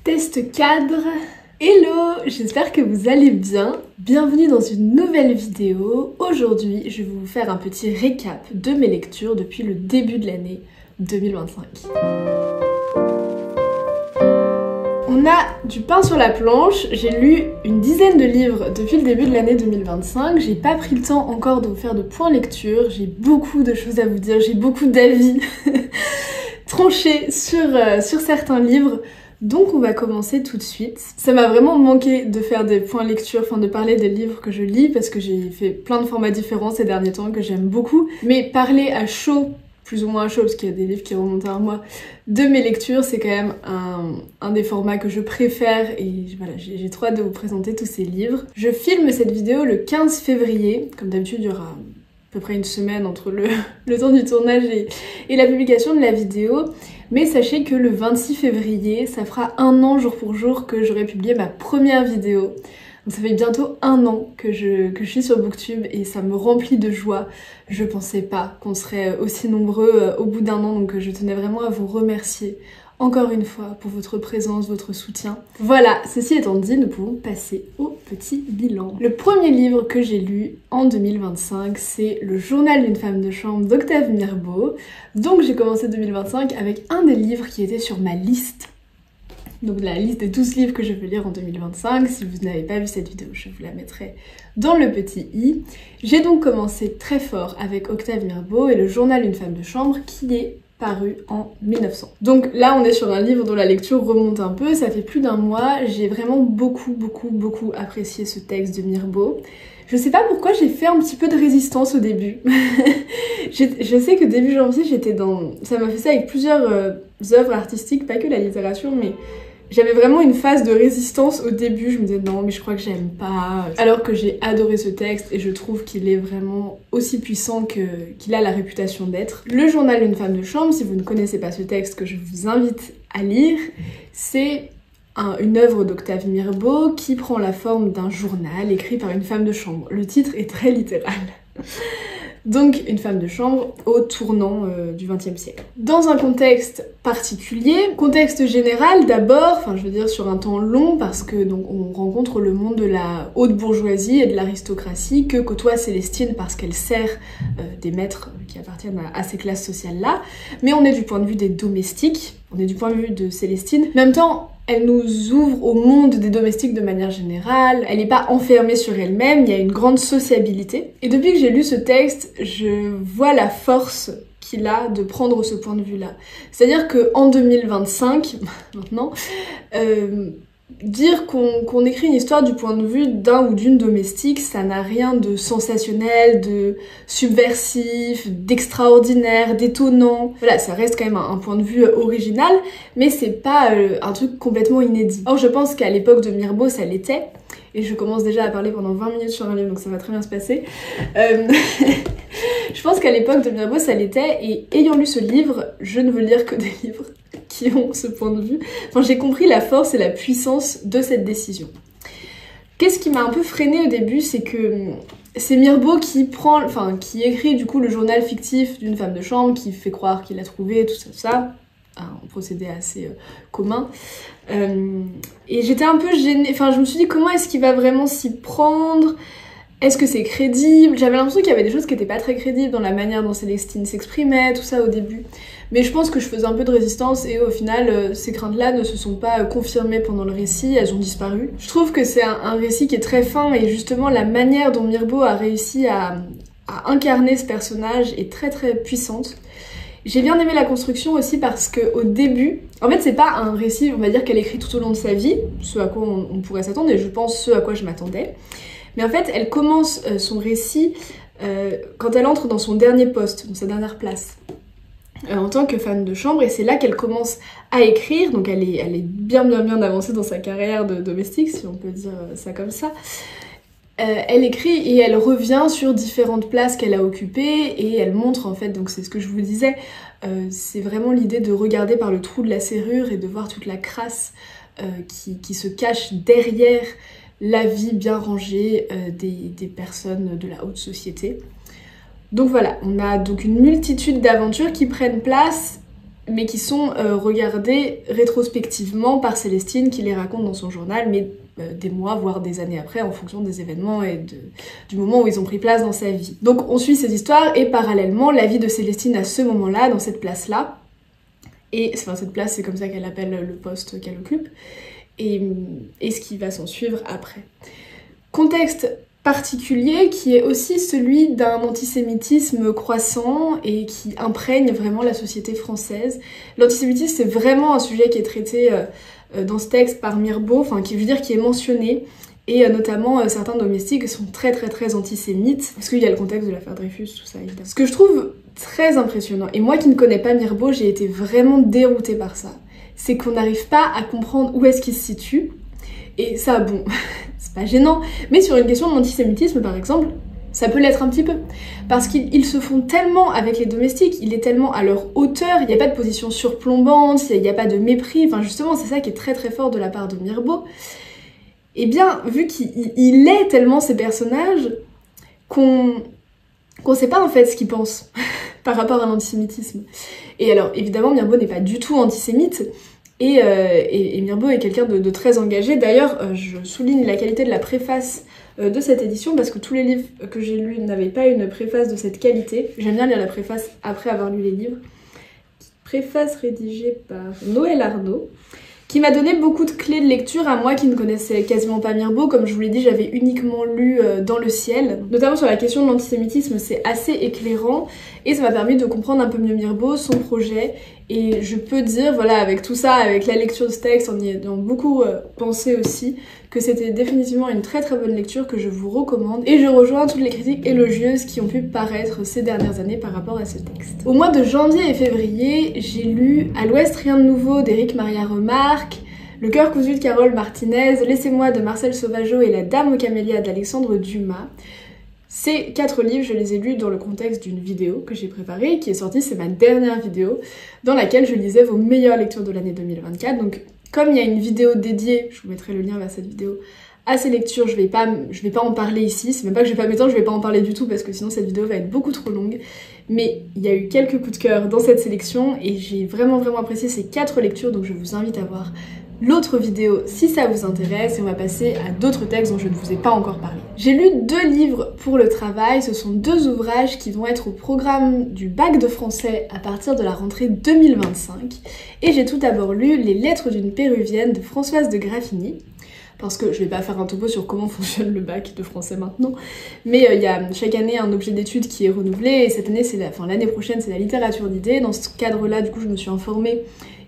Test cadre. Hello, j'espère que vous allez bien. Bienvenue dans une nouvelle vidéo. Aujourd'hui, je vais vous faire un petit récap de mes lectures depuis le début de l'année 2025. On a du pain sur la planche, j'ai lu une dizaine de livres depuis le début de l'année 2025, j'ai pas pris le temps encore de vous faire de points lecture, j'ai beaucoup de choses à vous dire, j'ai beaucoup d'avis tranchés sur certains livres, donc on va commencer tout de suite. Ça m'a vraiment manqué de faire des points lecture, enfin de parler des livres que je lis, parce que j'ai fait plein de formats différents ces derniers temps que j'aime beaucoup, mais parler à chaud, plus ou moins à chaud, parce qu'il y a des livres qui remontent à un mois, de mes lectures, c'est quand même un des formats que je préfère et voilà, j'ai trop hâte de vous présenter tous ces livres. Je filme cette vidéo le 15 février, comme d'habitude il y aura à peu près une semaine entre le temps du tournage et la publication de la vidéo, mais sachez que le 26 février, ça fera un an jour pour jour que j'aurai publié ma première vidéo. Donc ça fait bientôt un an que je suis sur Booktube et ça me remplit de joie. Je pensais pas qu'on serait aussi nombreux au bout d'un an, donc je tenais vraiment à vous remercier encore une fois pour votre présence, votre soutien. Voilà, ceci étant dit, nous pouvons passer au petit bilan. Le premier livre que j'ai lu en 2025, c'est Le journal d'une femme de chambre d'Octave Mirbeau. Donc j'ai commencé 2025 avec un des livres qui était sur ma liste. Donc la liste des 12 livres que je veux lire en 2025, si vous n'avez pas vu cette vidéo, je vous la mettrai dans le petit i. J'ai donc commencé très fort avec Octave Mirbeau et Le journal d'une femme de chambre qui est paru en 1900. Donc là on est sur un livre dont la lecture remonte un peu, ça fait plus d'un mois, j'ai vraiment beaucoup apprécié ce texte de Mirbeau. Je sais pas pourquoi j'ai fait un petit peu de résistance au début. Je sais que début janvier j'étais dans... Ça m'a fait ça avec plusieurs œuvres artistiques, pas que la littérature, mais j'avais vraiment une phase de résistance au début, je me disais non mais je crois que j'aime pas, alors que j'ai adoré ce texte et je trouve qu'il est vraiment aussi puissant qu'il a la réputation d'être. Le journal d'une femme de chambre, si vous ne connaissez pas ce texte que je vous invite à lire, c'est une œuvre d'Octave Mirbeau qui prend la forme d'un journal écrit par une femme de chambre. Le titre est très littéral. Donc une femme de chambre au tournant du XXe siècle. Dans un contexte particulier, contexte général d'abord, enfin je veux dire sur un temps long parce que donc on rencontre le monde de la haute bourgeoisie et de l'aristocratie que côtoie Célestine parce qu'elle sert des maîtres qui appartiennent à ces classes sociales-là, mais on est du point de vue des domestiques, on est du point de vue de Célestine. En même temps, elle nous ouvre au monde des domestiques de manière générale, elle n'est pas enfermée sur elle-même, il y a une grande sociabilité. Et depuis que j'ai lu ce texte, je vois la force qu'il a de prendre ce point de vue-là. C'est-à-dire qu'en 2025, maintenant, dire qu'on écrit une histoire du point de vue d'un ou d'une domestique, ça n'a rien de sensationnel, de subversif, d'extraordinaire, d'étonnant. Voilà, ça reste quand même un point de vue original, mais c'est pas un truc complètement inédit. Or, je pense qu'à l'époque de Mirbeau, ça l'était, et je commence déjà à parler pendant 20 minutes sur un livre, donc ça va très bien se passer. Je pense qu'à l'époque de Mirbeau, ça l'était, et ayant lu ce livre, je ne veux lire que des livres qui ont ce point de vue. Enfin, j'ai compris la force et la puissance de cette décision. Qu'est-ce qui m'a un peu freinée au début, c'est que c'est Mirbeau qui qui écrit du coup le journal fictif d'une femme de chambre, qui fait croire qu'il l'a trouvé, tout ça. Un procédé assez commun. Et j'étais un peu gênée, enfin je me suis dit comment est-ce qu'il va vraiment s'y prendre ? Est-ce que c'est crédible ? J'avais l'impression qu'il y avait des choses qui étaient pas très crédibles dans la manière dont Célestine s'exprimait, tout ça au début. Mais je pense que je faisais un peu de résistance et au final, ces craintes-là ne se sont pas confirmées pendant le récit, elles ont disparu. Je trouve que c'est un récit qui est très fin et justement la manière dont Mirbeau a réussi à incarner ce personnage est très puissante. J'ai bien aimé la construction aussi parce qu'au début, en fait c'est pas un récit, on va dire qu'elle écrit tout au long de sa vie, ce à quoi on pourrait s'attendre et je pense ce à quoi je m'attendais. Mais en fait, elle commence son récit quand elle entre dans son dernier poste, dans sa dernière place, en tant que femme de chambre, et c'est là qu'elle commence à écrire, donc elle est bien avancée dans sa carrière de domestique, si on peut dire ça comme ça. Elle écrit et elle revient sur différentes places qu'elle a occupées, et elle montre en fait, donc c'est ce que je vous disais, c'est vraiment l'idée de regarder par le trou de la serrure et de voir toute la crasse qui se cache derrière la vie bien rangée des personnes de la haute société. Donc voilà, on a donc une multitude d'aventures qui prennent place mais qui sont regardées rétrospectivement par Célestine qui les raconte dans son journal, mais des mois, voire des années après, en fonction des événements et du moment où ils ont pris place dans sa vie. Donc on suit ces histoires et parallèlement la vie de Célestine à ce moment-là, dans cette place-là, et enfin cette place c'est comme ça qu'elle appelle le poste qu'elle occupe, et ce qui va s'en suivre après. Contexte particulier qui est aussi celui d'un antisémitisme croissant et qui imprègne vraiment la société française. L'antisémitisme c'est vraiment un sujet qui est traité dans ce texte par Mirbeau, enfin qui est mentionné, et notamment certains domestiques sont très antisémites, parce qu'il y a le contexte de l'affaire Dreyfus, tout ça évidemment. Ce que je trouve très impressionnant, et moi qui ne connais pas Mirbeau, j'ai été vraiment déroutée par ça, c'est qu'on n'arrive pas à comprendre où est-ce qu'il se situe, et ça bon, c'est pas gênant, mais sur une question de l'antisémitisme par exemple, ça peut l'être un petit peu, parce qu'ils se font tellement avec les domestiques, il est tellement à leur hauteur, il n'y a pas de position surplombante, il n'y a pas de mépris, enfin justement c'est ça qui est très fort de la part de Mirbeau. Et bien, vu qu'il est tellement ces personnages, qu'on sait pas en fait ce qu'ils pensent par rapport à l'antisémitisme. Et alors évidemment Mirbeau n'est pas du tout antisémite, et Mirbeau est quelqu'un de très engagé. D'ailleurs, je souligne la qualité de la préface de cette édition parce que tous les livres que j'ai lus n'avaient pas une préface de cette qualité. J'aime bien lire la préface après avoir lu les livres. Préface rédigée par Noël Arnaud, qui m'a donné beaucoup de clés de lecture à moi qui ne connaissais quasiment pas Mirbeau. Comme je vous l'ai dit, j'avais uniquement lu Dans le ciel. Notamment sur la question de l'antisémitisme, c'est assez éclairant et ça m'a permis de comprendre un peu mieux Mirbeau, son projet. Et je peux dire, voilà, avec tout ça, avec la lecture de ce texte, en y ayant beaucoup pensé aussi, que c'était définitivement une très bonne lecture que je vous recommande. Et je rejoins toutes les critiques élogieuses qui ont pu paraître ces dernières années par rapport à ce texte. Au mois de janvier et février, j'ai lu À l'Ouest, rien de nouveau d'Éric Maria Remarque, Le cœur cousu de Carole Martinez, Laissez-moi de Marcel Sauvageau et La Dame aux camélias d'Alexandre Dumas. Ces 4 livres, je les ai lus dans le contexte d'une vidéo que j'ai préparée, qui est sortie, c'est ma dernière vidéo, dans laquelle je lisais vos meilleures lectures de l'année 2024. Donc, comme il y a une vidéo dédiée, je vous mettrai le lien vers cette vidéo, à ces lectures, je vais pas en parler ici, c'est même pas que je vais pas m'étendre, je vais pas en parler du tout parce que sinon cette vidéo va être beaucoup trop longue. Mais il y a eu quelques coups de cœur dans cette sélection et j'ai vraiment apprécié ces 4 lectures, donc je vous invite à voir l'autre vidéo si ça vous intéresse et on va passer à d'autres textes dont je ne vous ai pas encore parlé. J'ai lu 2 livres pour le travail, ce sont 2 ouvrages qui vont être au programme du bac de français à partir de la rentrée 2025 et j'ai tout d'abord lu Les lettres d'une péruvienne de Françoise de Graffigny, parce que je vais pas faire un topo sur comment fonctionne le bac de français maintenant, mais il y a chaque année un objet d'étude qui est renouvelé et cette année, l'année prochaine c'est la littérature d'idées. Dans ce cadre-là, du coup, je me suis informée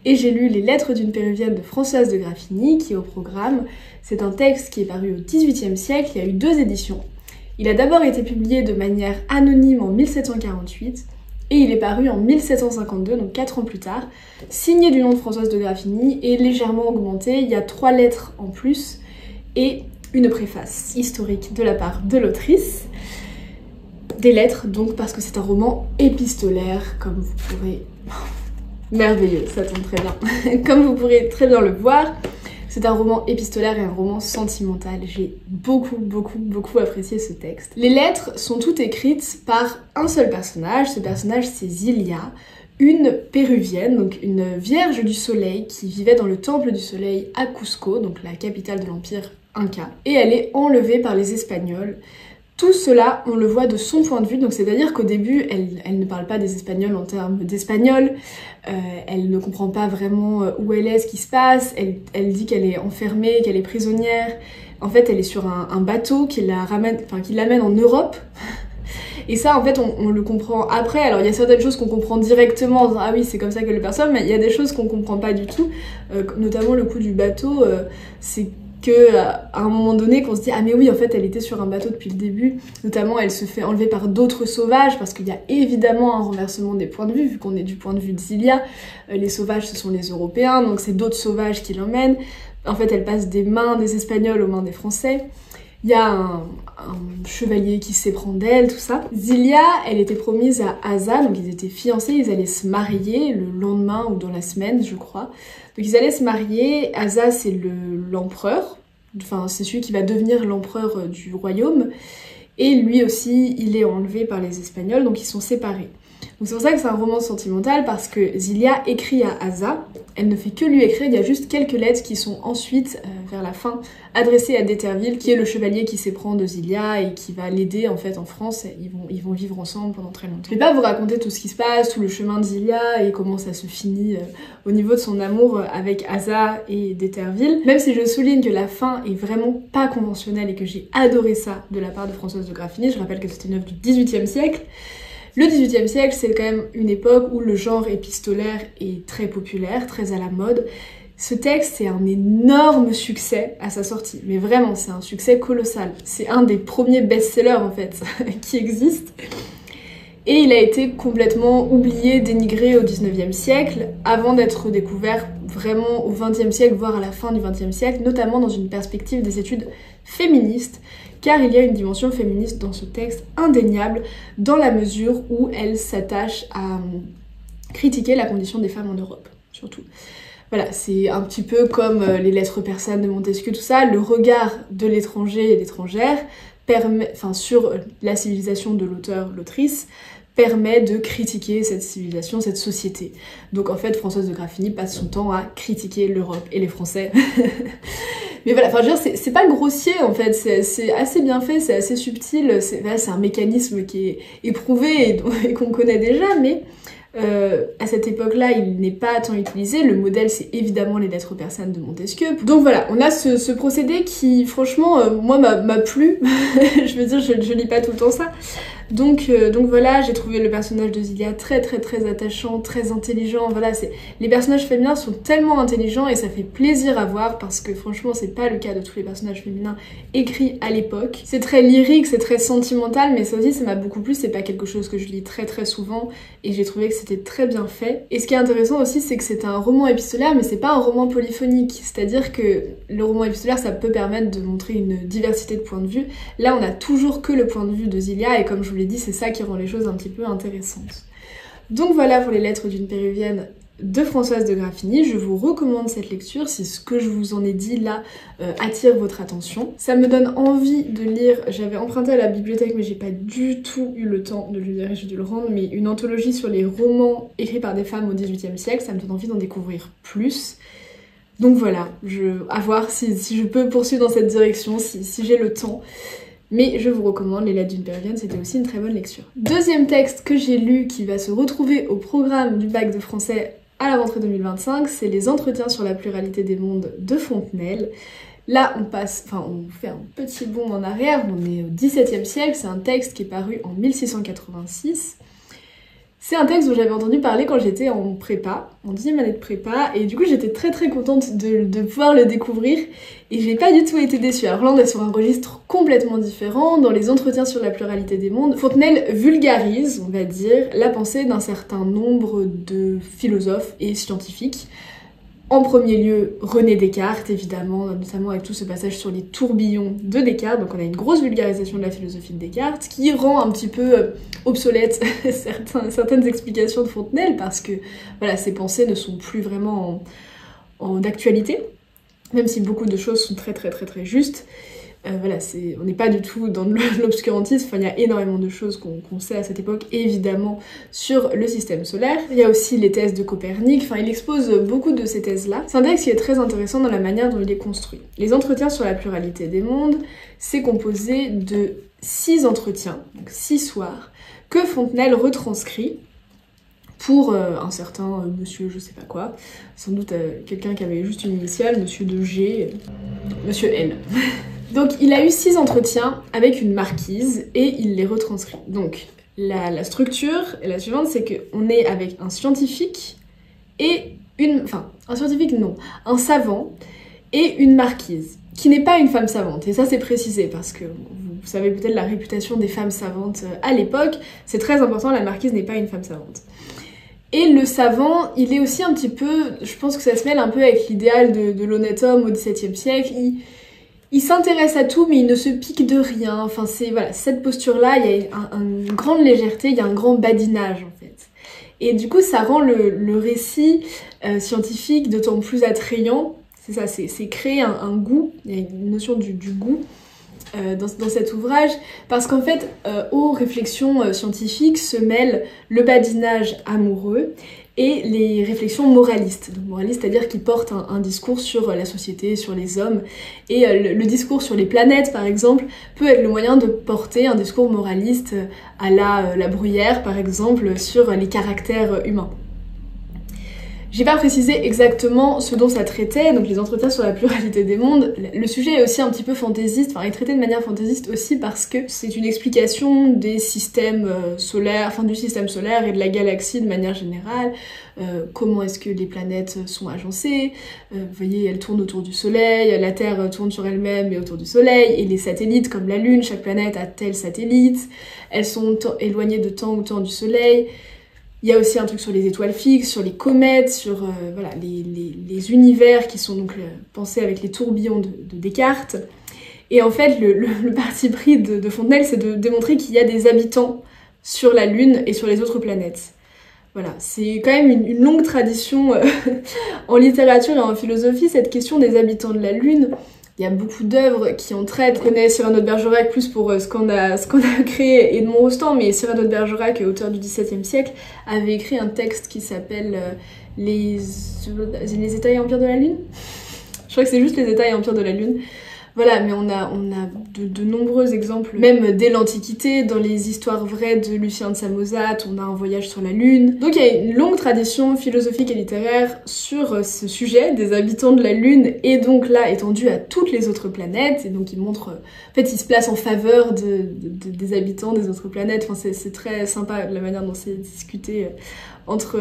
et j'ai lu Les lettres d'une péruvienne de Françoise de Graffigny qui est au programme. C'est un texte qui est paru au XVIIIe siècle, il y a eu 2 éditions. Il a d'abord été publié de manière anonyme en 1748 et il est paru en 1752, donc 4 ans plus tard, signé du nom de Françoise de Graffigny et légèrement augmenté. Il y a 3 lettres en plus et une préface historique de la part de l'autrice. Des lettres donc parce que c'est un roman épistolaire, comme vous pourrez... Merveilleux, ça tombe très bien. Comme vous pourrez très bien le voir, c'est un roman épistolaire et un roman sentimental. J'ai beaucoup apprécié ce texte. Les lettres sont toutes écrites par un seul personnage. Ce personnage, c'est Zilia, une péruvienne, donc une vierge du soleil qui vivait dans le temple du soleil à Cusco, donc la capitale de l'empire Inca. Et elle est enlevée par les Espagnols. Tout cela, on le voit de son point de vue, donc c'est-à-dire qu'au début, elle ne parle pas des Espagnols en termes d'espagnol, elle ne comprend pas vraiment où elle est, ce qui se passe, elle dit qu'elle est enfermée, qu'elle est prisonnière. En fait, elle est sur un bateau qui l'amène en Europe. Et ça, en fait, on le comprend après. Alors, il y a certaines choses qu'on comprend directement en disant « Ah oui, c'est comme ça que le personne », mais il y a des choses qu'on comprend pas du tout, notamment le coup du bateau, c'est qu'à un moment donné qu'on se dit ah mais oui en fait elle était sur un bateau depuis le début, notamment elle se fait enlever par d'autres sauvages parce qu'il y a évidemment un renversement des points de vue vu qu'on est du point de vue de Zilia, les sauvages ce sont les Européens donc c'est d'autres sauvages qui l'emmènent, en fait elle passe des mains des Espagnols aux mains des Français, il y a un chevalier qui s'éprend d'elle, tout ça. Zilia, elle était promise à Asa, donc ils étaient fiancés, ils allaient se marier le lendemain ou dans la semaine, je crois. Donc ils allaient se marier, Asa c'est l'empereur, enfin c'est celui qui va devenir l'empereur du royaume, et lui aussi il est enlevé par les Espagnols, donc ils sont séparés. Donc c'est pour ça que c'est un roman sentimental, parce que Zilia écrit à Asa, elle ne fait que lui écrire, il y a juste quelques lettres qui sont ensuite, vers la fin, adressées à d'Eterville, qui est le chevalier qui s'éprend de Zilia et qui va l'aider en fait en France, ils vont vivre ensemble pendant très longtemps. Je vais pas vous raconter tout ce qui se passe, tout le chemin de Zilia et comment ça se finit au niveau de son amour avec Asa et d'Eterville, même si je souligne que la fin est vraiment pas conventionnelle et que j'ai adoré ça de la part de Françoise de Graffigny. Je rappelle que c'était une œuvre du XVIIIe siècle. Le XVIIIe siècle, c'est quand même une époque où le genre épistolaire est très populaire, très à la mode. Ce texte, c'est un énorme succès à sa sortie, mais vraiment, c'est un succès colossal. C'est un des premiers best-sellers, en fait, qui existent. Et il a été complètement oublié, dénigré au XIXe siècle, avant d'être découvert vraiment au XXe siècle, voire à la fin du XXe siècle, notamment dans une perspective des études féministes, car il y a une dimension féministe dans ce texte indéniable, dans la mesure où elle s'attache à critiquer la condition des femmes en Europe, surtout. Voilà, c'est un petit peu comme les lettres persanes de Montesquieu, tout ça, le regard de l'étranger et l'étrangère sur la civilisation de l'auteur, l'autrice, permet de critiquer cette civilisation, cette société. Donc en fait, Françoise de Graffigny passe son temps à critiquer l'Europe et les Français. Mais voilà, enfin je veux dire, c'est pas grossier en fait, c'est assez bien fait, c'est assez subtil, c'est un mécanisme qui est éprouvé et qu'on connaît déjà, mais à cette époque-là, il n'est pas tant utilisé. Le modèle, c'est évidemment les lettres persanes de Montesquieu. Donc voilà, on a ce procédé qui, franchement, moi, m'a plu. Je veux dire, je lis pas tout le temps ça. Donc voilà, j'ai trouvé le personnage de Zilia très attachant, très intelligent. Voilà, les personnages féminins sont tellement intelligents et ça fait plaisir à voir parce que franchement, c'est pas le cas de tous les personnages féminins écrits à l'époque. C'est très lyrique, c'est très sentimental, mais ça aussi, ça m'a beaucoup plu. C'est pas quelque chose que je lis très souvent et j'ai trouvé que c'était très bien fait. Et ce qui est intéressant aussi, c'est que c'est un roman épistolaire, mais c'est pas un roman polyphonique. C'est-à-dire que le roman épistolaire, ça peut permettre de montrer une diversité de points de vue. Là, on a toujours que le point de vue de Zilia et comme je vous l'ai dit, c'est ça qui rend les choses un petit peu intéressantes. Donc voilà pour les lettres d'une péruvienne de Françoise de Graffigny. Je vous recommande cette lecture si ce que je vous en ai dit là attire votre attention. Ça me donne envie de lire, j'avais emprunté à la bibliothèque mais j'ai pas du tout eu le temps de le lire et j'ai dû le rendre, mais une anthologie sur les romans écrits par des femmes au XVIIIe siècle, ça me donne envie d'en découvrir plus. Donc voilà, à voir si je peux poursuivre dans cette direction, si j'ai le temps. Mais je vous recommande Les Lettres d'une péruvienne, c'était aussi une très bonne lecture. Deuxième texte que j'ai lu qui va se retrouver au programme du bac de français à la rentrée 2025, c'est Les Entretiens sur la pluralité des mondes de Fontenelle. Là, on fait un petit bond en arrière, on est au XVIIe siècle, c'est un texte qui est paru en 1686. C'est un texte dont j'avais entendu parler quand j'étais en prépa, en 10e année de prépa, et du coup j'étais très contente de pouvoir le découvrir, et j'ai pas du tout été déçue. Alors là on est sur un registre complètement différent, dans Les Entretiens sur la pluralité des mondes, Fontenelle vulgarise, on va dire, la pensée d'un certain nombre de philosophes et scientifiques. En premier lieu, René Descartes, évidemment, notamment avec tout ce passage sur les tourbillons de Descartes. Donc on a une grosse vulgarisation de la philosophie de Descartes qui rend un petit peu obsolète certaines explications de Fontenelle parce que voilà, ses pensées ne sont plus vraiment en actualité, même si beaucoup de choses sont très justes. Voilà, on n'est pas du tout dans l'obscurantisme, enfin, il y a énormément de choses qu'on sait à cette époque, évidemment, sur le système solaire. Il y a aussi les thèses de Copernic, enfin il expose beaucoup de ces thèses-là. C'est un texte qui est très intéressant dans la manière dont il est construit. Les Entretiens sur la pluralité des mondes, c'est composé de 6 entretiens, donc 6 soirs, que Fontenelle retranscrit pour un certain monsieur je sais pas quoi, sans doute quelqu'un qui avait juste une initiale, monsieur de G, monsieur L. Donc il a eu 6 entretiens avec une marquise et il les retranscrit. Donc la structure est la suivante, c'est qu'on est avec un scientifique et un savant et une marquise, qui n'est pas une femme savante. Et ça c'est précisé parce que vous savez peut-être la réputation des femmes savantes à l'époque, c'est très important, la marquise n'est pas une femme savante. Et le savant, il est aussi un petit peu, je pense que ça se mêle un peu avec l'idéal de l'honnête homme au XVIIe siècle, il s'intéresse à tout mais il ne se pique de rien, enfin c'est voilà, cette posture-là, il y a une grande légèreté, il y a un grand badinage en fait. Et du coup ça rend le récit scientifique d'autant plus attrayant, c'est ça, c'est créer un goût, il y a une notion du goût, dans cet ouvrage, parce qu'en fait, aux réflexions scientifiques se mêlent le badinage amoureux et les réflexions moralistes. Donc moralistes, c'est-à-dire qu'ils portent un discours sur la société, sur les hommes, et le discours sur les planètes, par exemple, peut être le moyen de porter un discours moraliste à la Bruyère, par exemple, sur les caractères humains. J'ai pas précisé exactement ce dont ça traitait, donc les entretiens sur la pluralité des mondes. Le sujet est aussi un petit peu fantaisiste, enfin il est traité de manière fantaisiste aussi parce que c'est une explication des systèmes solaires, enfin du système solaire et de la galaxie de manière générale. Comment est-ce que les planètes sont agencées, vous voyez, elles tournent autour du soleil, la Terre tourne sur elle-même et autour du soleil, et les satellites comme la Lune, chaque planète a tel satellite, elles sont éloignées de tant ou tant du soleil. Il y a aussi un truc sur les étoiles fixes, sur les comètes, sur voilà, les univers qui sont donc pensés avec les tourbillons de Descartes. Et en fait, le parti pris de Fontenelle, c'est de démontrer qu'il y a des habitants sur la Lune et sur les autres planètes. Voilà, c'est quand même une longue tradition en littérature et en philosophie, cette question des habitants de la Lune. Il y a beaucoup d'œuvres qui en traitent. On connaît Cyrano de Bergerac plus pour ce qu'on a créé Edmond Rostand, mais Cyrano de Bergerac, auteur du XVIIe siècle, avait écrit un texte qui s'appelle les États et empires de la Lune. Je crois que c'est juste les États et empires de la Lune. Voilà, mais on a de nombreux exemples, même dès l'Antiquité, dans les histoires vraies de Lucien de Samosate, on a un voyage sur la Lune. Donc il y a une longue tradition philosophique et littéraire sur ce sujet des habitants de la Lune, et donc là étendu à toutes les autres planètes, et donc il montre, en fait il se place en faveur des habitants des autres planètes, enfin c'est très sympa la manière dont c'est discuté entre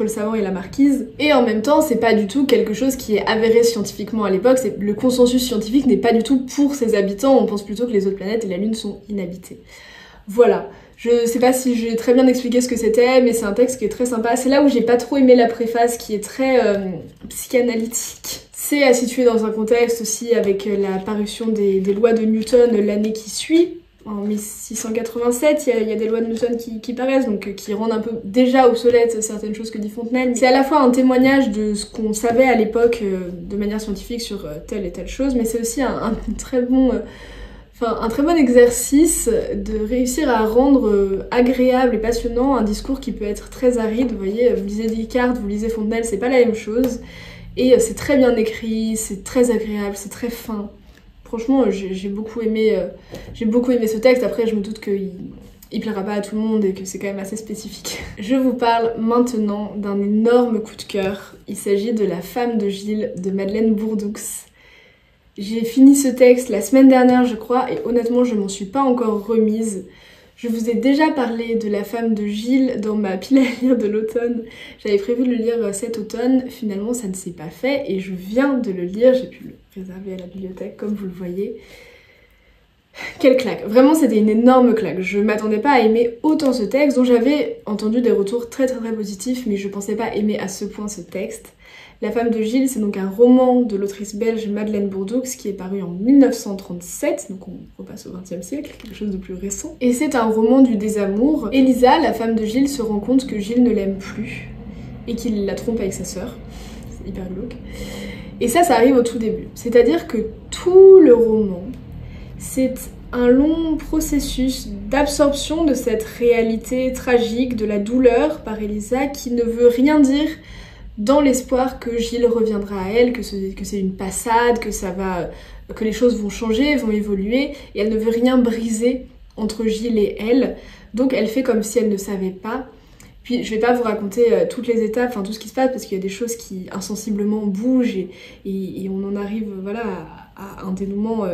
le savant et la marquise. Et en même temps, c'est pas du tout quelque chose qui est avéré scientifiquement à l'époque, le consensus scientifique n'est pas du tout pour ces habitants, on pense plutôt que les autres planètes et la Lune sont inhabitées. Voilà. Je sais pas si j'ai très bien expliqué ce que c'était, mais c'est un texte qui est très sympa. C'est là où j'ai pas trop aimé la préface, qui est très psychanalytique. C'est à situer dans un contexte aussi avec la parution des lois de Newton l'année qui suit. En 1687, il y a des lois de Newton qui paraissent, donc qui rendent un peu déjà obsolètes certaines choses que dit Fontenelle. C'est à la fois un témoignage de ce qu'on savait à l'époque de manière scientifique sur telle et telle chose, mais c'est aussi un très bon exercice de réussir à rendre agréable et passionnant un discours qui peut être très aride. Vous voyez, vous lisez Descartes, vous lisez Fontenelle, c'est pas la même chose. Et c'est très bien écrit, c'est très agréable, c'est très fin. Franchement, j'ai beaucoup aimé ce texte. Après, je me doute qu'il plaira pas à tout le monde et que c'est quand même assez spécifique. Je vous parle maintenant d'un énorme coup de cœur. Il s'agit de La femme de Gilles de Madeleine Bourdoux. J'ai fini ce texte la semaine dernière, je crois, et honnêtement, je m'en suis pas encore remise. Je vous ai déjà parlé de La femme de Gilles dans ma pile à lire de l'automne. J'avais prévu de le lire cet automne, finalement ça ne s'est pas fait et je viens de le lire, j'ai pu le réserver à la bibliothèque comme vous le voyez. Quelle claque! Vraiment c'était une énorme claque. Je m'attendais pas à aimer autant ce texte, dont j'avais entendu des retours très positifs, mais je pensais pas aimer à ce point ce texte. La femme de Gilles, c'est donc un roman de l'autrice belge Madeleine Bourdoux qui est paru en 1937, donc on repasse au XXe siècle, quelque chose de plus récent. Et c'est un roman du désamour. Elisa, la femme de Gilles, se rend compte que Gilles ne l'aime plus et qu'il la trompe avec sa sœur. C'est hyper glauque. Et ça arrive au tout début. C'est-à-dire que tout le roman, c'est un long processus d'absorption de cette réalité tragique, de la douleur par Elisa, qui ne veut rien dire dans l'espoir que Gilles reviendra à elle, que c'est une passade, que les choses vont changer, vont évoluer, et elle ne veut rien briser entre Gilles et elle, donc elle fait comme si elle ne savait pas. Puis je vais pas vous raconter toutes les étapes, enfin tout ce qui se passe, parce qu'il y a des choses qui insensiblement bougent, et on en arrive voilà, à un dénouement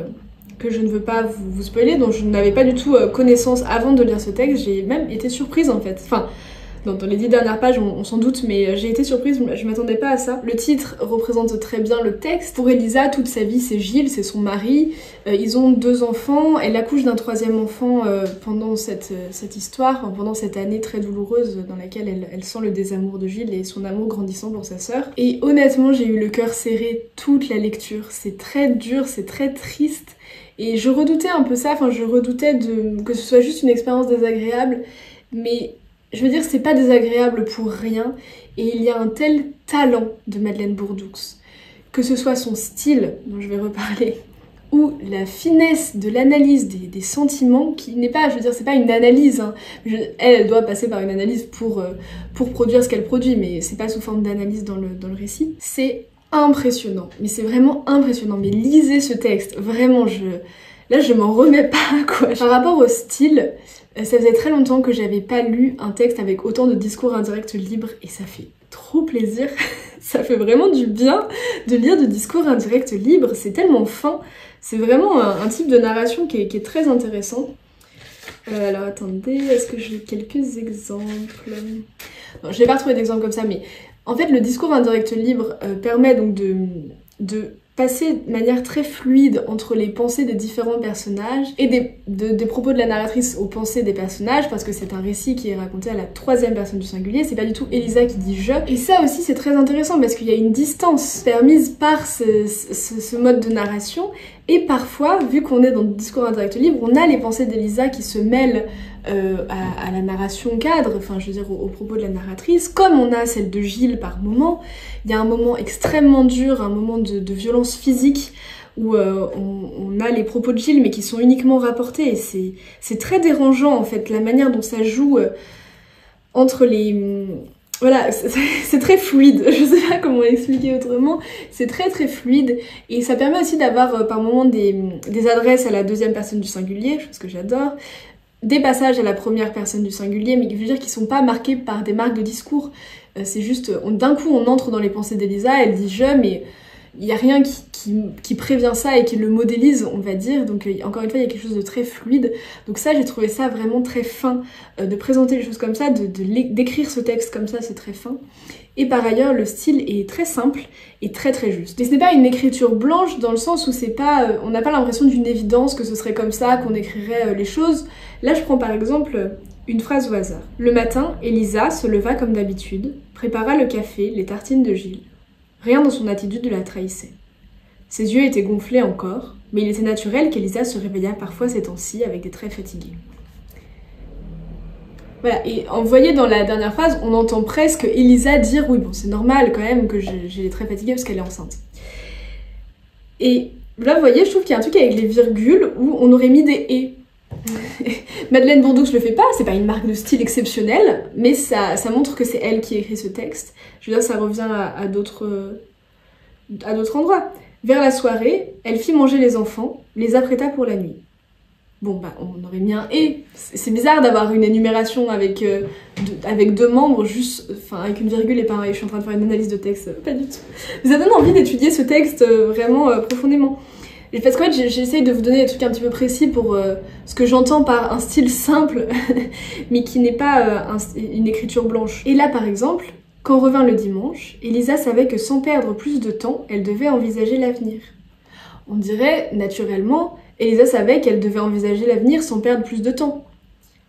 que je ne veux pas vous spoiler, dont je n'avais pas du tout connaissance avant de lire ce texte. J'ai même été surprise en fait. Enfin, dans les 10 dernières pages, on s'en doute, mais j'ai été surprise, je m'attendais pas à ça. Le titre représente très bien le texte. Pour Elisa, toute sa vie, c'est Gilles, c'est son mari. Ils ont 2 enfants. Elle accouche d'un 3e enfant pendant cette histoire, enfin, pendant cette année très douloureuse dans laquelle elle sent le désamour de Gilles et son amour grandissant pour sa sœur. Et honnêtement, j'ai eu le cœur serré toute la lecture. C'est très dur, c'est très triste. Et je redoutais un peu ça, enfin je redoutais que ce soit juste une expérience désagréable, mais je veux dire, c'est pas désagréable pour rien, et il y a un tel talent de Madeleine Bourdoux, que ce soit son style, dont je vais reparler où la finesse de l'analyse des sentiments, qui n'est pas, je veux dire, c'est pas une analyse, hein. Elle doit passer par une analyse pour produire ce qu'elle produit, mais c'est pas sous forme d'analyse dans le récit. C'est impressionnant, mais c'est vraiment impressionnant. Mais lisez ce texte, vraiment, là je m'en remets pas, quoi. Par rapport au style, ça faisait très longtemps que j'avais pas lu un texte avec autant de discours indirects libres, et ça fait trop plaisir. Ça fait vraiment du bien de lire du discours indirect libre, c'est tellement fin. C'est vraiment un type de narration qui est très intéressant. Alors attendez, est-ce que j'ai quelques exemples? Non, je n'ai pas retrouvé d'exemple comme ça, mais en fait le discours indirect libre permet donc de passer de manière très fluide entre les pensées des différents personnages et des propos de la narratrice aux pensées des personnages, parce que c'est un récit qui est raconté à la troisième personne du singulier, c'est pas du tout Elisa qui dit je. Et ça aussi c'est très intéressant parce qu'il y a une distance permise par ce mode de narration, et parfois, vu qu'on est dans le discours indirect libre, on a les pensées d'Elisa qui se mêlent à la narration cadre, enfin je veux dire aux propos de la narratrice, comme on a celle de Gilles par moment. Il y a un moment extrêmement dur, un moment de violence physique où on a les propos de Gilles mais qui sont uniquement rapportés, et c'est très dérangeant en fait, la manière dont ça joue entre les... Voilà, c'est très fluide, je sais pas comment l'expliquer autrement, c'est très très fluide, et ça permet aussi d'avoir par moments des adresses à la deuxième personne du singulier, chose que j'adore, des passages à la première personne du singulier, mais je veux dire qu'ils sont pas marqués par des marques de discours, c'est juste, d'un coup on entre dans les pensées d'Elisa, elle dit je, mais il n'y a rien qui prévient ça et qui le modélise, on va dire, donc encore une fois il y a quelque chose de très fluide, donc ça j'ai trouvé ça vraiment très fin, de présenter les choses comme ça, d'écrire ce texte comme ça, c'est très fin. Et par ailleurs le style est très simple et très très juste. Et ce n'est pas une écriture blanche dans le sens où c'est pas, on n'a pas l'impression d'une évidence que ce serait comme ça qu'on écrirait les choses. Là je prends par exemple une phrase au hasard. Le matin, Elisa se leva comme d'habitude, prépara le café, les tartines de Gilles. Rien dans son attitude ne la trahissait. Ses yeux étaient gonflés encore, mais il était naturel qu'Elisa se réveillât parfois ces temps-ci avec des traits fatigués. Voilà, et vous voyez dans la dernière phrase, on entend presque Elisa dire « Oui, bon, c'est normal quand même que j'ai les traits fatigués parce qu'elle est enceinte. » Et là, vous voyez, je trouve qu'il y a un truc avec les virgules où on aurait mis des « et ». Madeleine Bourdoux le fait pas, c'est pas une marque de style exceptionnelle, mais ça montre que c'est elle qui écrit ce texte. Je veux dire, ça revient à d'autres endroits. Vers la soirée, elle fit manger les enfants, les apprêta pour la nuit. Bon bah on aurait mis un « et ». C'est bizarre d'avoir une énumération avec deux membres, juste, enfin avec une virgule et pareil, je suis en train de faire une analyse de texte, pas du tout. Ça donne envie d'étudier ce texte vraiment profondément. Parce qu'en fait j'essaye de vous donner des trucs un petit peu précis pour ce que j'entends par un style simple, mais qui n'est pas une écriture blanche. Et là par exemple, quand revint le dimanche, Elisa savait que sans perdre plus de temps, elle devait envisager l'avenir. On dirait, naturellement, Elisa savait qu'elle devait envisager l'avenir sans perdre plus de temps.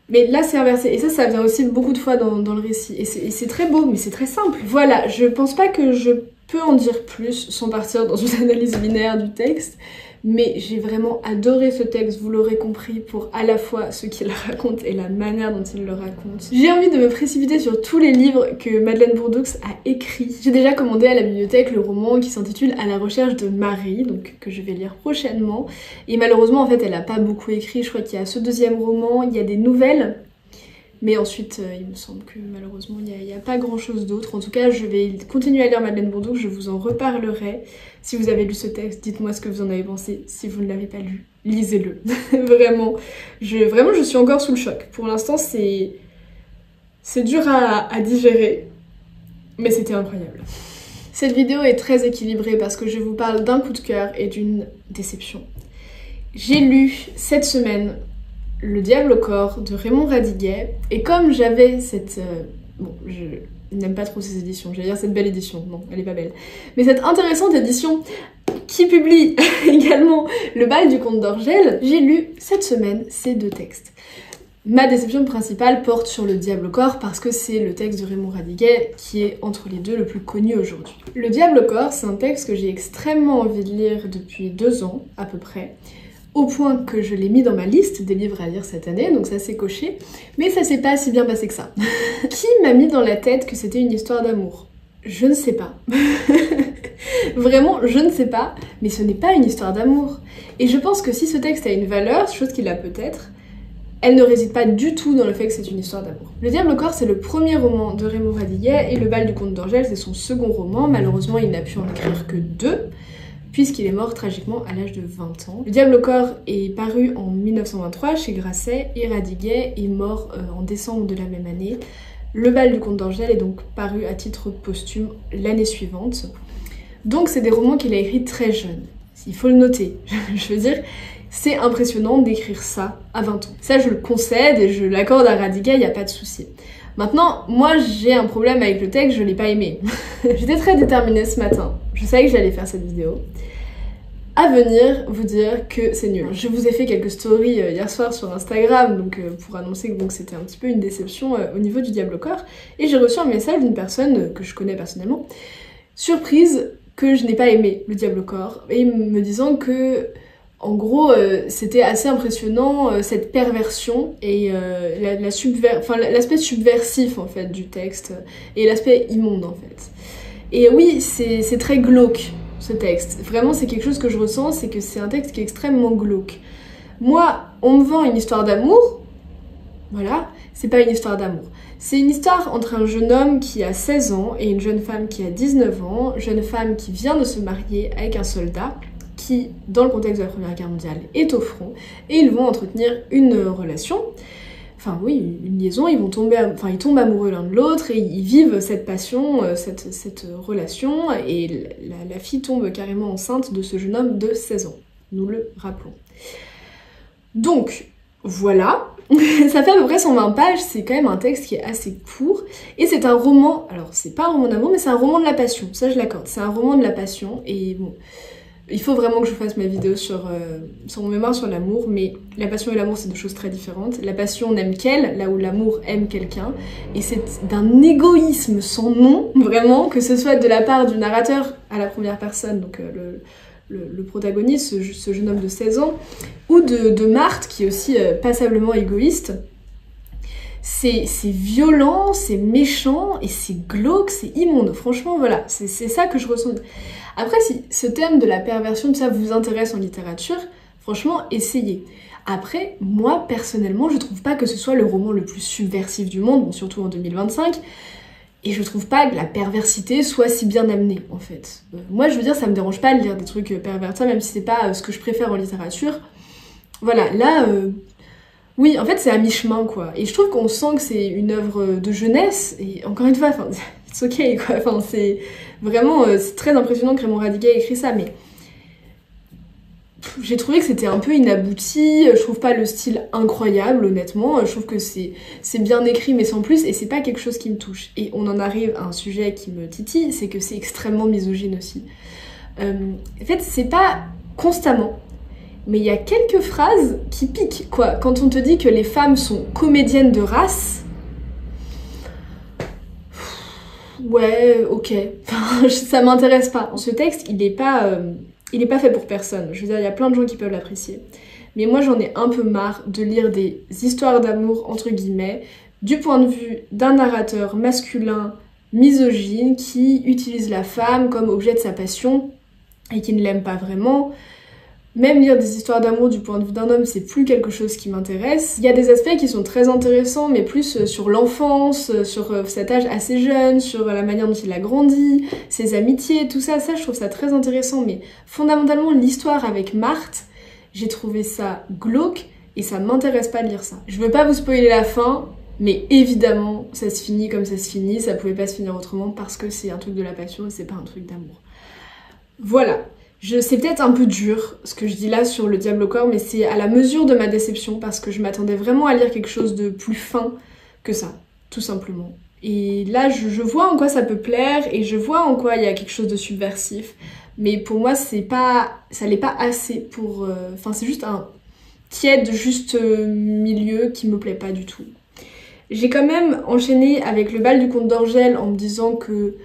Mais là c'est inversé, et ça vient aussi beaucoup de fois dans le récit, et c'est très beau, mais c'est très simple. Voilà, je pense pas que je peux en dire plus sans partir dans une analyse linéaire du texte, mais j'ai vraiment adoré ce texte, vous l'aurez compris, pour à la fois ce qu'il raconte et la manière dont il le raconte. J'ai envie de me précipiter sur tous les livres que Madeleine Bourdoux a écrits. J'ai déjà commandé à la bibliothèque le roman qui s'intitule À la recherche de Marie, donc que je vais lire prochainement. Et malheureusement, en fait, elle a pas beaucoup écrit. Je crois qu'il y a ce deuxième roman, il y a des nouvelles. Mais ensuite, il me semble que malheureusement, il n'y a pas grand chose d'autre. En tout cas, je vais continuer à lire Madeleine Bourdoux, je vous en reparlerai. Si vous avez lu ce texte, dites-moi ce que vous en avez pensé. Si vous ne l'avez pas lu, lisez-le. Vraiment, je suis encore sous le choc. Pour l'instant, c'est dur à digérer, mais c'était incroyable. Cette vidéo est très équilibrée parce que je vous parle d'un coup de cœur et d'une déception. J'ai lu cette semaine Le Diable au corps de Raymond Radiguet, et comme j'avais cette... bon, je n'aime pas trop ces éditions, j'allais dire cette belle édition, non, elle est pas belle, mais cette intéressante édition qui publie également Le bal du comte d'Orgel, j'ai lu cette semaine ces deux textes. Ma déception principale porte sur Le Diable au corps parce que c'est le texte de Raymond Radiguet qui est entre les deux le plus connu aujourd'hui. Le Diable au corps, c'est un texte que j'ai extrêmement envie de lire depuis 2 ans à peu près, au point que je l'ai mis dans ma liste des livres à lire cette année, donc ça s'est coché, mais ça s'est pas si bien passé que ça. Qui m'a mis dans la tête que c'était une histoire d'amour? Je ne sais pas. Vraiment, je ne sais pas, mais ce n'est pas une histoire d'amour. Et je pense que si ce texte a une valeur, chose qu'il a peut-être, elle ne réside pas du tout dans le fait que c'est une histoire d'amour. Le Diable au corps, c'est le premier roman de Raymond Radiguet, et Le bal du comte d'Orgel, c'est son second roman. Malheureusement, il n'a pu en écrire que 2, puisqu'il est mort tragiquement à l'âge de 20 ans. Le Diable au corps est paru en 1923 chez Grasset, et Radiguet est mort en décembre de la même année. Le bal du comte d'Orgel est donc paru à titre posthume l'année suivante. Donc c'est des romans qu'il a écrits très jeune. Il faut le noter. Je veux dire, c'est impressionnant d'écrire ça à 20 ans. Ça, je le concède et je l'accorde à Radiguet, il n'y a pas de souci. Maintenant, moi, j'ai un problème avec le texte, je l'ai pas aimé. J'étais très déterminée ce matin. Je savais que j'allais faire cette vidéo. À venir vous dire que c'est nul. Je vous ai fait quelques stories hier soir sur Instagram, donc pour annoncer que c'était un petit peu une déception au niveau du Diable au corps. Et j'ai reçu un message d'une personne que je connais personnellement, surprise que je n'ai pas aimé le Diable au corps, et me disant que en gros, c'était assez impressionnant cette perversion et l'aspect subversif en fait du texte et l'aspect immonde en fait. Et oui, c'est très glauque ce texte. Vraiment, c'est quelque chose que je ressens, c'est que c'est un texte qui est extrêmement glauque. Moi, on me vend une histoire d'amour, voilà, c'est pas une histoire d'amour. C'est une histoire entre un jeune homme qui a 16 ans et une jeune femme qui a 19 ans, jeune femme qui vient de se marier avec un soldat qui, dans le contexte de la Première Guerre mondiale, est au front, et ils vont entretenir une relation, enfin oui, une liaison, ils tombent amoureux l'un de l'autre, et ils vivent cette passion, cette relation, et la fille tombe carrément enceinte de ce jeune homme de 16 ans, nous le rappelons. Donc, voilà, ça fait à peu près 120 pages, c'est quand même un texte qui est assez court, et c'est un roman, alors c'est pas un roman d'amour, mais c'est un roman de la passion, ça je l'accorde, c'est un roman de la passion, et bon... Il faut vraiment que je fasse ma vidéo sur mon mémoire sur l'amour, mais la passion et l'amour, c'est deux choses très différentes. La passion n'aime qu'elle, là où l'amour aime quelqu'un, et c'est d'un égoïsme sans nom, vraiment, que ce soit de la part du narrateur à la première personne, donc le protagoniste, ce jeune homme de 16 ans, ou de Marthe, qui est aussi passablement égoïste. C'est violent, c'est méchant, et c'est glauque, c'est immonde. Franchement, voilà, c'est ça que je ressens. Après, si ce thème de la perversion, tout ça vous intéresse en littérature, franchement, essayez. Après, moi, personnellement, je trouve pas que ce soit le roman le plus subversif du monde, bon, surtout en 2025, et je trouve pas que la perversité soit si bien amenée, en fait. Moi, je veux dire, ça me dérange pas de lire des trucs pervertissants, même si c'est pas ce que je préfère en littérature. Voilà, là... Oui, en fait, c'est à mi-chemin, quoi. Et je trouve qu'on sent que c'est une œuvre de jeunesse, et encore une fois, c'est ok, quoi. Enfin, c'est vraiment... c'est très impressionnant que Raymond Radiguet ait écrit ça, mais... J'ai trouvé que c'était un peu inabouti, je trouve pas le style incroyable, honnêtement. Je trouve que c'est bien écrit, mais sans plus, et c'est pas quelque chose qui me touche. Et on en arrive à un sujet qui me titille, c'est que c'est extrêmement misogyne aussi. En fait, c'est pas constamment... Mais il y a quelques phrases qui piquent, quoi. Quand on te dit que les femmes sont comédiennes de race... Ouais, ok. Ça m'intéresse pas. Ce texte, il est pas fait pour personne. Je veux dire, il y a plein de gens qui peuvent l'apprécier. Mais moi, j'en ai un peu marre de lire des histoires d'amour, entre guillemets, du point de vue d'un narrateur masculin misogyne qui utilise la femme comme objet de sa passion et qui ne l'aime pas vraiment. Même lire des histoires d'amour du point de vue d'un homme, c'est plus quelque chose qui m'intéresse. Il y a des aspects qui sont très intéressants, mais plus sur l'enfance, sur cet âge assez jeune, sur la manière dont il a grandi, ses amitiés, tout ça, je trouve ça très intéressant. Mais fondamentalement, l'histoire avec Marthe, j'ai trouvé ça glauque et ça m'intéresse pas de lire ça. Je veux pas vous spoiler la fin, mais évidemment, ça se finit comme ça se finit, ça pouvait pas se finir autrement parce que c'est un truc de la passion et c'est pas un truc d'amour. Voilà. C'est peut-être un peu dur ce que je dis là sur Le Diable au corps, mais c'est à la mesure de ma déception parce que je m'attendais vraiment à lire quelque chose de plus fin que ça, tout simplement. Et là, je vois en quoi ça peut plaire et je vois en quoi il y a quelque chose de subversif, mais pour moi, ça l'est pas assez pour... Enfin, c'est juste un tiède, juste milieu qui me plaît pas du tout. J'ai quand même enchaîné avec Le bal du comte d'Orgel en me disant que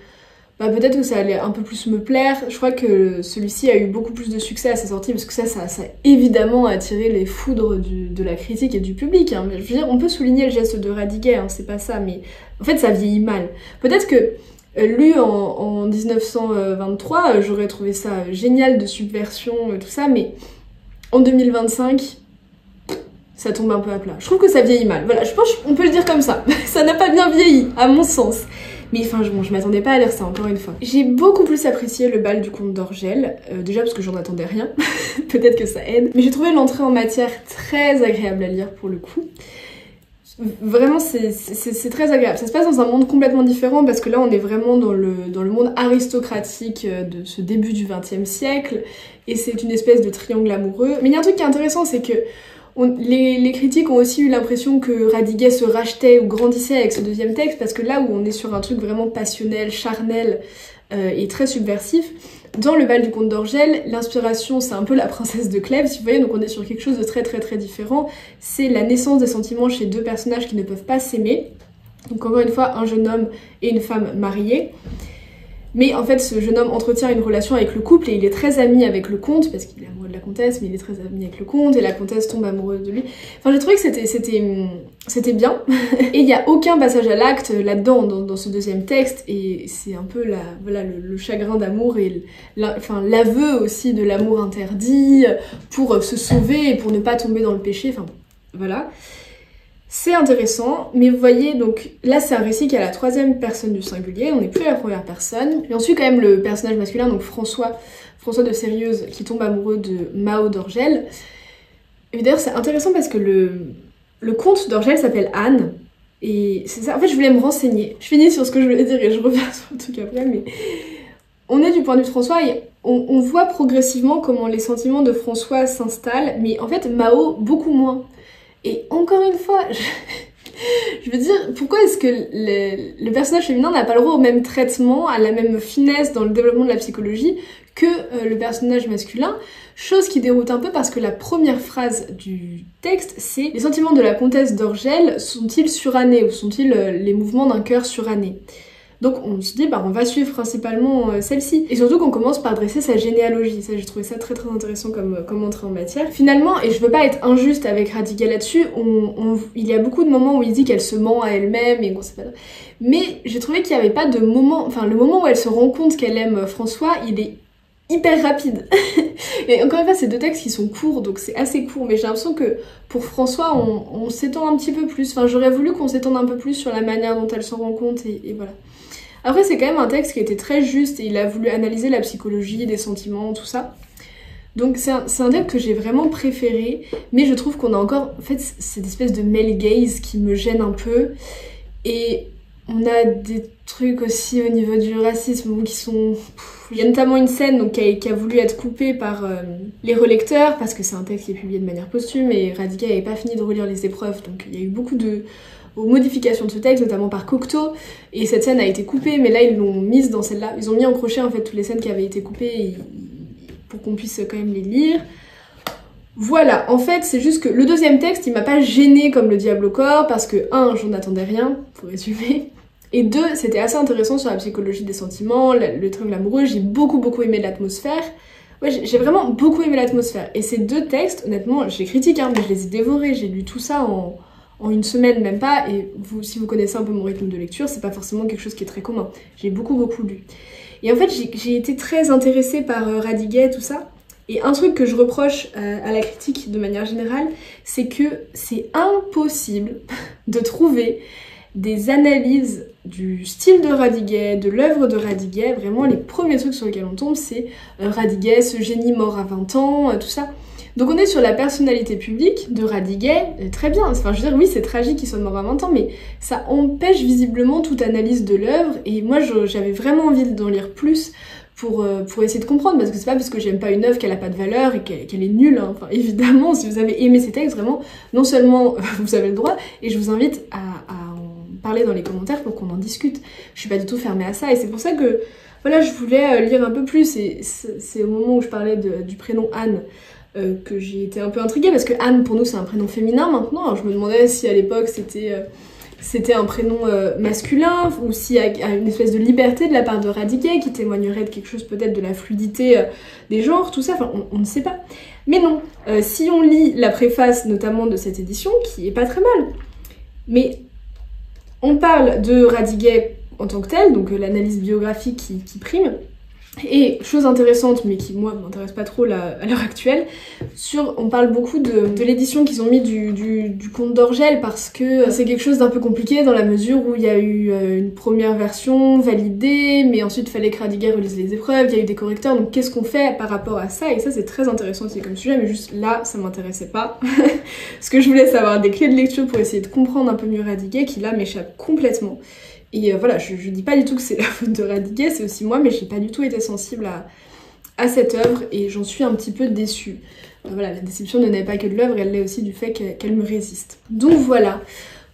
peut-être que ça allait un peu plus me plaire. Je crois que celui-ci a eu beaucoup plus de succès à sa sortie parce que ça a évidemment attiré les foudres de la critique et du public. Hein. Mais je veux dire, on peut souligner le geste de Radiguet, hein, c'est pas ça, mais en fait ça vieillit mal. Peut-être que Lu en 1923, j'aurais trouvé ça génial de subversion, tout ça, mais en 2025, ça tombe un peu à plat. Je trouve que ça vieillit mal. Voilà, je pense qu'on peut le dire comme ça. Ça n'a pas bien vieilli, à mon sens. Mais enfin, bon, je m'attendais pas à lire ça, encore une fois. J'ai beaucoup plus apprécié le bal du comte d'Orgel, déjà parce que j'en attendais rien, peut-être que ça aide. Mais j'ai trouvé l'entrée en matière très agréable à lire pour le coup. Vraiment, c'est très agréable. Ça se passe dans un monde complètement différent parce que là, on est vraiment dans le monde aristocratique de ce début du XXe siècle et c'est une espèce de triangle amoureux. Mais il y a un truc qui est intéressant, c'est que les critiques ont aussi eu l'impression que Radiguet se rachetait ou grandissait avec ce deuxième texte parce que là où on est sur un truc vraiment passionnel, charnel et très subversif, dans le bal du comte d'Orgel, l'inspiration c'est un peu la princesse de Clèves, si vous voyez, donc on est sur quelque chose de très différent. C'est la naissance des sentiments chez deux personnages qui ne peuvent pas s'aimer. Donc encore une fois, un jeune homme et une femme mariés. Mais en fait, ce jeune homme entretient une relation avec le couple et il est très ami avec le comte, parce qu'il est amoureux de la comtesse, mais il est très ami avec le comte, et la comtesse tombe amoureuse de lui. Enfin, j'ai trouvé que c'était bien. Et il n'y a aucun passage à l'acte là-dedans, dans ce deuxième texte, et c'est un peu voilà, le chagrin d'amour et l'aveu aussi de l'amour interdit pour se sauver et pour ne pas tomber dans le péché, enfin voilà. C'est intéressant, mais vous voyez, donc là c'est un récit qui est à la troisième personne du singulier, on n'est plus à la première personne. Et on suit quand même le personnage masculin, donc François de Sérieuse, qui tombe amoureux de Mao d'Orgel. Et d'ailleurs c'est intéressant parce que le comte d'Orgel s'appelle Anne, et c'est ça, en fait je voulais me renseigner. Je finis sur ce que je voulais dire et je reviens sur le truc après, mais on est du point de vue de François et on voit progressivement comment les sentiments de François s'installent, mais en fait Mao beaucoup moins. Et encore une fois, je veux dire, pourquoi est-ce que le personnage féminin n'a pas le droit au même traitement, à la même finesse dans le développement de la psychologie que le personnage masculin? Chose qui déroute un peu parce que la première phrase du texte, c'est « Les sentiments de la comtesse d'Orgel sont-ils surannés ou sont-ils les mouvements d'un cœur suranné ?» Donc on se dit, bah on va suivre principalement celle-ci. Et surtout qu'on commence par dresser sa généalogie. Ça, j'ai trouvé ça très intéressant comme entrée en matière. Finalement, et je veux pas être injuste avec Radiguet là-dessus, il y a beaucoup de moments où il dit qu'elle se ment à elle-même et qu'on sait pas... Mais j'ai trouvé qu'il y avait pas de moment... Enfin, le moment où elle se rend compte qu'elle aime François, il est hyper rapide. Et encore une fois, c'est deux textes qui sont courts, donc c'est assez court, mais j'ai l'impression que pour François, on s'étend un petit peu plus. Enfin, j'aurais voulu qu'on s'étende un peu plus sur la manière dont elle s'en rend compte et voilà. Après, c'est quand même un texte qui était très juste et il a voulu analyser la psychologie, des sentiments, tout ça. Donc c'est un texte que j'ai vraiment préféré, mais je trouve qu'on a encore, en fait, cette espèce de male gaze qui me gêne un peu. Et on a des trucs aussi au niveau du racisme qui sont... Il y a notamment une scène donc, qui a voulu être coupée par les relecteurs, parce que c'est un texte qui est publié de manière posthume et Radiguet n'avait pas fini de relire les épreuves, donc il y a eu beaucoup aux modifications de ce texte, notamment par Cocteau, et cette scène a été coupée, mais là ils l'ont mise dans celle-là. Ils ont mis en crochet en fait toutes les scènes qui avaient été coupées pour qu'on puisse quand même les lire. Voilà, en fait c'est juste que le deuxième texte il m'a pas gênée comme le diable au corps, parce que 1, j'en attendais rien, pour résumer, et 2, c'était assez intéressant sur la psychologie des sentiments, le triangle amoureux, j'ai beaucoup aimé l'atmosphère. Ouais, j'ai vraiment beaucoup aimé l'atmosphère, et ces deux textes, honnêtement, je les critique, hein, mais je les ai dévorés, j'ai lu tout ça en une semaine, même pas, et si vous connaissez un peu mon rythme de lecture, c'est pas forcément quelque chose qui est très commun. J'ai beaucoup lu. Et en fait, j'ai été très intéressée par Radiguet, tout ça, et un truc que je reproche à la critique de manière générale, c'est que c'est impossible de trouver des analyses du style de Radiguet, de l'œuvre de Radiguet. Vraiment, les premiers trucs sur lesquels on tombe, c'est Radiguet, ce génie mort à 20 ans, tout ça. Donc on est sur la personnalité publique de Radiguet, très bien, enfin je veux dire oui c'est tragique qu'il soit mort à 20 ans, mais ça empêche visiblement toute analyse de l'œuvre, et moi j'avais vraiment envie d'en lire plus pour essayer de comprendre, parce que c'est pas parce que j'aime pas une œuvre qu'elle a pas de valeur et qu'elle est nulle, hein. Enfin évidemment si vous avez aimé ces textes, vraiment, non seulement vous avez le droit, et je vous invite à en parler dans les commentaires pour qu'on en discute. Je suis pas du tout fermée à ça, et c'est pour ça que voilà, je voulais lire un peu plus, et c'est au moment où je parlais du prénom Anne que j'ai été un peu intriguée, parce que Anne pour nous c'est un prénom féminin maintenant. Alors je me demandais si à l'époque c'était un prénom masculin, ou s'il y a une espèce de liberté de la part de Radiguet qui témoignerait de quelque chose peut-être de la fluidité des genres, tout ça, enfin on ne sait pas. Mais non, si on lit la préface notamment de cette édition, qui est pas très mal, mais on parle de Radiguet en tant que telle, donc l'analyse biographique qui prime. Et chose intéressante, mais qui moi m'intéresse pas trop là, à l'heure actuelle, on parle beaucoup de l'édition qu'ils ont mis du conte d'Orgel, parce que c'est quelque chose d'un peu compliqué dans la mesure où il y a eu une première version validée, mais ensuite il fallait que Radiguet relise les épreuves, il y a eu des correcteurs, donc qu'est-ce qu'on fait par rapport à ça? Et ça c'est très intéressant aussi comme sujet, mais juste là ça m'intéressait pas. Parce que je voulais savoir des clés de lecture pour essayer de comprendre un peu mieux Radiguet, qui là m'échappe complètement. Et voilà, je dis pas du tout que c'est la faute de Radiguet, c'est aussi moi, mais j'ai pas du tout été sensible à cette œuvre et j'en suis un petit peu déçue. Voilà, la déception ne naît pas que de l'œuvre, elle l'est aussi du fait qu'elle me résiste. Donc voilà,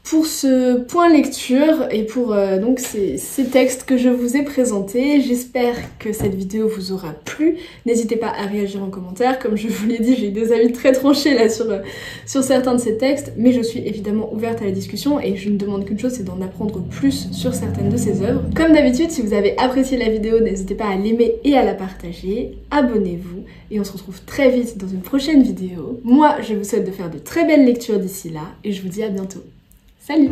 pour ce point lecture et pour donc ces textes que je vous ai présentés, j'espère que cette vidéo vous aura plu. N'hésitez pas à réagir en commentaire, comme je vous l'ai dit, j'ai des avis très tranchés là sur certains de ces textes, mais je suis évidemment ouverte à la discussion et je ne demande qu'une chose, c'est d'en apprendre plus sur certaines de ces œuvres. Comme d'habitude, si vous avez apprécié la vidéo, n'hésitez pas à l'aimer et à la partager, abonnez-vous et on se retrouve très vite dans une prochaine vidéo. Moi, je vous souhaite de faire de très belles lectures d'ici là et je vous dis à bientôt. Salut!